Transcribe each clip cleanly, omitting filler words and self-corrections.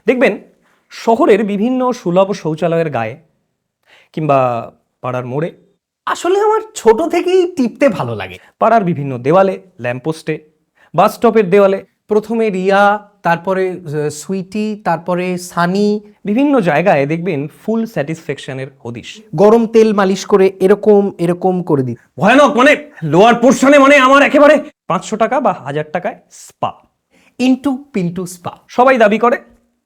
দেখবেন শহরের বিভিন্ন সুলভ শৌচালয়ের গায়ে কিংবা পাড়ার মোড়ে, আসলে আমার ছোট থেকেই টিপতে ভালো লাগে। পাড়ার বিভিন্ন দেওয়ালে, ল্যাম্পপোস্টে, বাস স্টপের দেওয়ালে, প্রথমে রিয়া, তারপরে সুইটি, তারপরে সানি। বিভিন্ন জায়গায় দেখবেন ফুল স্যাটিসফ্যাকশনের হদিশ। গরম তেল মালিশ করে এরকম এরকম করে দিই। ভয়ানক, মানে লোয়ার পোর্শনে, মানে আমার একেবারে 500 টাকা বা 1000 টাকায় স্পা। Into Pintu spa. সবাই দাবি করে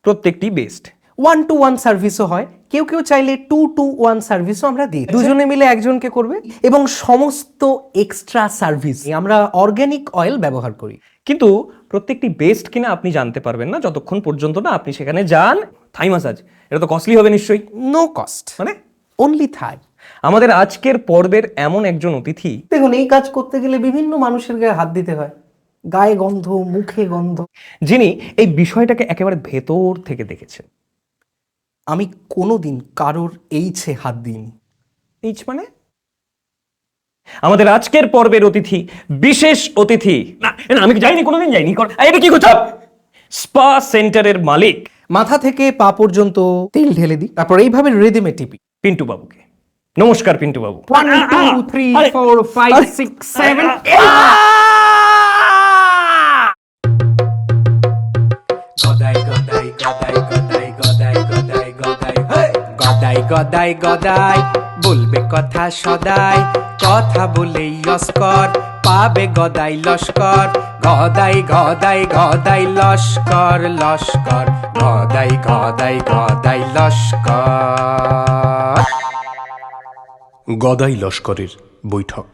প্রত্যেকটি বেস্ট। 1-to-1 সার্ভিসও হয়, কেউ কেউ চাইলে 2-to-1 সার্ভিসও আমরা দিই। দুজনে মিলে একজনকে করবে, এবং সমস্ত এক্সট্রা সার্ভিস আমরা অর্গানিক অয়েল ব্যবহার করি। কিন্তু প্রত্যেকটি বেস্ট কিনা আপনি জানতে পারবেন না যতক্ষণ পর্যন্ত না আপনি সেখানে যান। থাই মাসাজ, এটা তো কস্টলি হবে নিশ্চয়ই। নো কস্ট, মানে অনলি থাই। আমাদের আজকের পর্বের এমন একজন অতিথি, দেখুন, এই কাজ করতে গেলে বিভিন্ন মানুষের গায়ে হাত দিতে হয়, গায়ে গন্ধ, মুখে গন্ধ। যিনি এই বিষয়টাকে একেবারে ভেতর থেকে দেখেছেন। আমি কোনোদিন কারোর এইছে হাত দিইনি। এইচ মানে আমাদের আজকের পর্বের অতিথি, বিশেষ অতিথি। না না, আমি যাইনি, কোনোদিন যাইনি। এটা কি কথা? স্পা সেন্টারের মালিক। মাথা থেকে পা পর্যন্ত তেল ঢেলে দিই, তারপর এইভাবে রিদিমে টিপি। পিন্টু বাবুকে নমস্কার। পিন্টু বাবু, 1 2 3 4 5 6 7 গদাই গদাই গদাই গদাই গদাই গদাই গদাই গদাই গদাই গদাই বলবে কথা সদাই, কথা বলেই লস্কর পাবে গদাই লস্কর। গদাই গদাই গদাই লস্কর লস্কর, গদাই গদাই গদাই লস্কর। গদাই লস্করের বৈঠক।